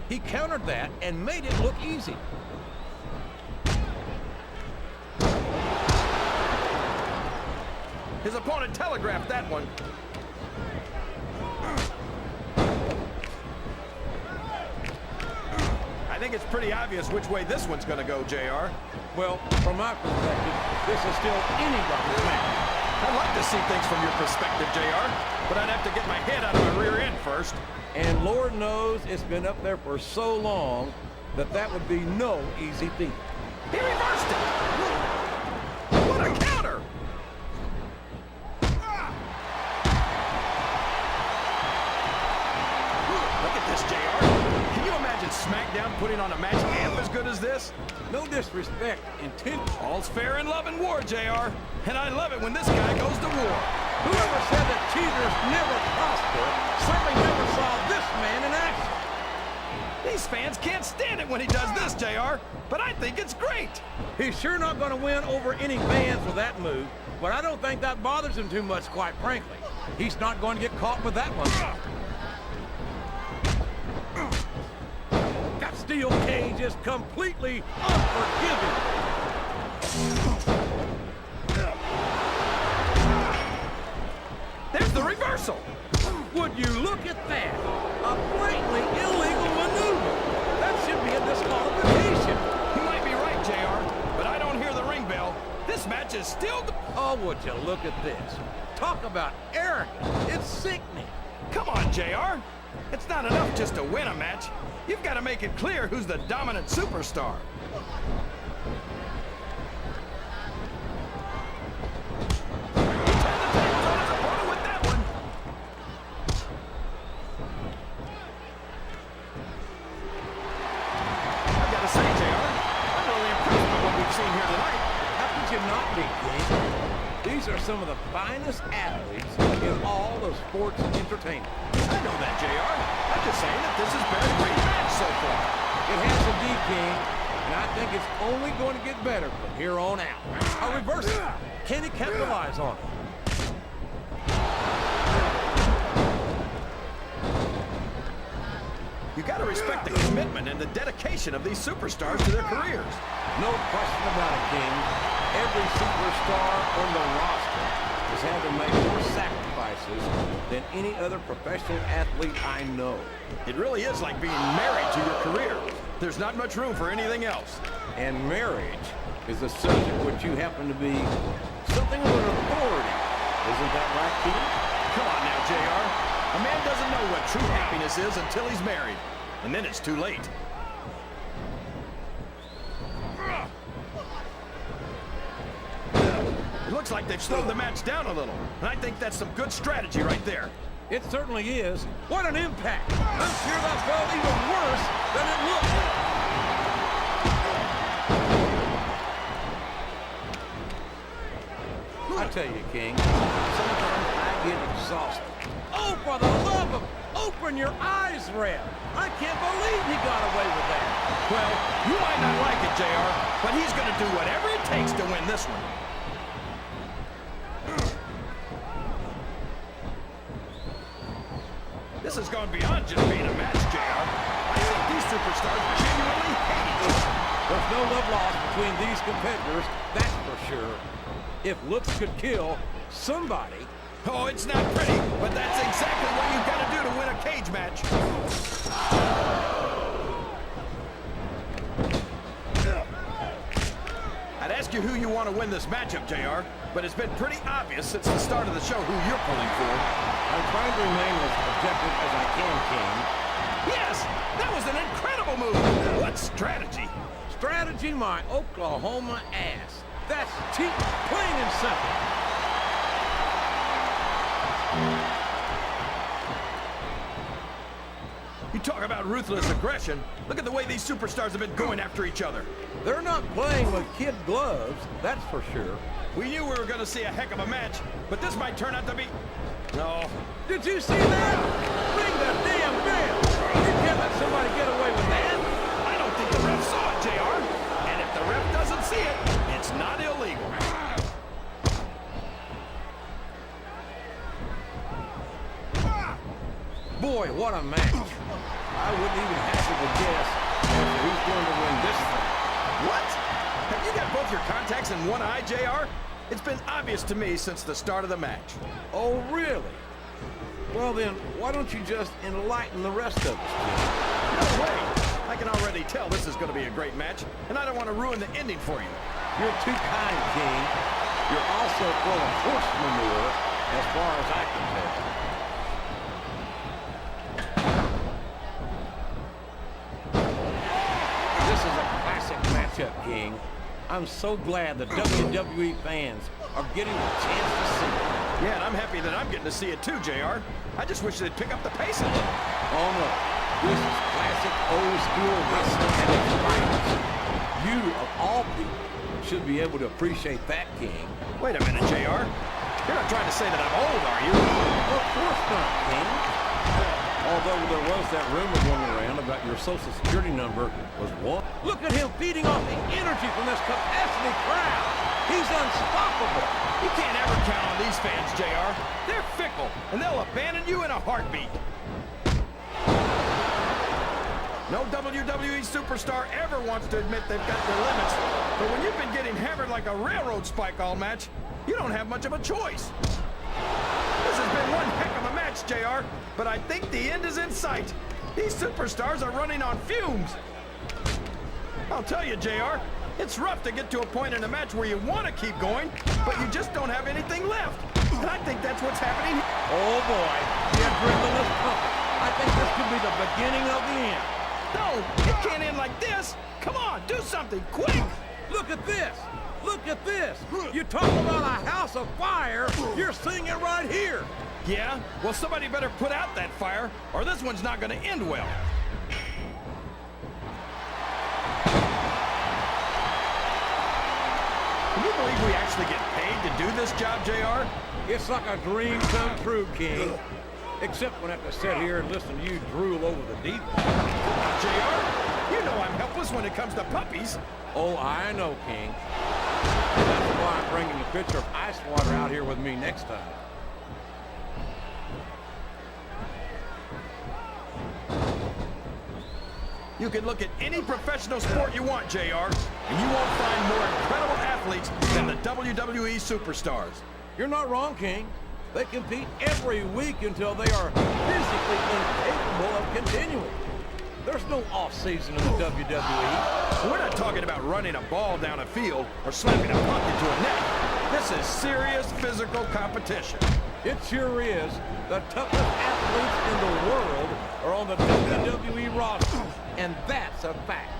He countered that and made it look easy. His opponent telegraphed that one. I think it's pretty obvious which way this one's going to go, JR. Well, from my perspective, this is still anybody's match. I'd like to see things from your perspective, JR, but I'd have to get my head out of my rear end first. And Lord knows it's been up there for so long that that would be no easy feat. He reversed it! What a counter! Look at this, JR. Can you imagine SmackDown putting on a match half as good as this? No disrespect, All's fair in love and war, JR. And I love it when this guy goes to war. Whoever said that cheaters never prosper certainly never saw this man in action. These fans can't stand it when he does this, JR, but I think it's great. He's sure not going to win over any fans with that move, but I don't think that bothers him too much, quite frankly. He's not going to get caught with that one. That steel cage is completely unforgiving. There's the reversal. Would you look at that? A blatantly illegal maneuver. That should be a disqualification. You might be right, JR, but I don't hear the ring bell. This match is still... Oh, would you look at this? Talk about arrogance. It's sickening. Come on, JR. It's not enough just to win a match. You've got to make it clear who's the dominant superstar. These are some of the finest athletes in all of sports entertainment. I know that, JR. I'm just saying that this has been a great match so far. It has indeed, King, and I think it's only going to get better from here on out. A reversal. Can he capitalize on it? You got to respect the commitment and the dedication of these superstars to their careers. No question about it, King. Every superstar on the roster has had to make more sacrifices than any other professional athlete I know. It really is like being married to your career. There's not much room for anything else. And marriage is a subject which you happen to be something of an authority. Isn't that right, King? Come on now, JR. A man doesn't know what true happiness is until he's married. And then it's too late. It looks like they've slowed the match down a little. And I think that's some good strategy right there. It certainly is. What an impact. I'm sure that felt even worse than it looked. I tell you, King, sometimes I get exhausted. Oh, for the love of... Open your eyes, Ref. I can't believe he got away with that. Well, you might not like it, JR, but he's going to do whatever it takes to win this one. This has gone beyond just being a match, JR. I think these superstars genuinely hate each other. There's no love lost between these competitors, that's for sure. If looks could kill, somebody... Oh, it's not pretty, but that's exactly what you've got to do to win a cage match. I'd ask you who you want to win this matchup, JR, but it's been pretty obvious since the start of the show who you're pulling for. I'm trying to remain as objective as I can, King. Yes, that was an incredible move. What strategy? Strategy, my Oklahoma ass. That's cheap, plain and simple. You talk about ruthless aggression. Look at the way these superstars have been going after each other. They're not playing with kid gloves, that's for sure. We knew we were going to see a heck of a match, but this might turn out to be... No. Did you see that? Ring the damn bell. You can't let somebody get away with that. I don't think the ref saw it, JR. And if the ref doesn't see it, it's not illegal. Boy, what a match. I wouldn't even hazard a guess as to who's going to win this thing. What? Have you got both your contacts in one eye, JR? It's been obvious to me since the start of the match. Oh, really? Well, then, why don't you just enlighten the rest of us, King? No way! I can already tell this is going to be a great match, and I don't want to ruin the ending for you. You're too kind, King. You're also full of horse manure, as far as I can tell. This is a classic matchup, King. I'm so glad the WWE fans are getting a chance to see it. Yeah, and I'm happy that I'm getting to see it too, JR. I just wish they'd pick up the pace a little. Oh, no. This is classic old-school wrestling at its finest. You, of all people, should be able to appreciate that, King. Wait a minute, JR. You're not trying to say that I'm old, are you? Of course not, King. Although there was that rumor going around about your Social Security number was what? Look at him feeding off the energy from this capacity crowd. He's unstoppable. You can't ever count on these fans, JR. They're fickle, and they'll abandon you in a heartbeat. No WWE superstar ever wants to admit they've got their limits. But when you've been getting hammered like a railroad spike all match, you don't have much of a choice. This has been one heck of a match, JR, but I think the end is in sight. These superstars are running on fumes. I'll tell you, JR, it's rough to get to a point in a match where you want to keep going, but you just don't have anything left. And I think that's what's happening. Oh, boy. The adrenaline is pumping. I think this could be the beginning of the end. No, it can't end like this. Come on, do something, quick! Look at this. Look at this. You talk about a house of fire. You're seeing it right here. Yeah? Well, somebody better put out that fire, or this one's not going to end well. Can you believe we actually get paid to do this job, JR? It's like a dream come true, King. Except when I have to sit here and listen to you drool over the deep. Come on, JR. You know I'm helpless when it comes to puppies. Oh, I know, King. That's why I'm bringing a pitcher of ice water out here with me next time. You can look at any professional sport you want, JR, and you won't find more incredible athletes than the WWE superstars. You're not wrong, King. They compete every week until they are physically incapable of continuing. There's no off-season in the WWE. We're not talking about running a ball down a field or slapping a puck into a net. This is serious physical competition. It sure is. The toughest athletes in the world are on the WWE roster, and that's a fact.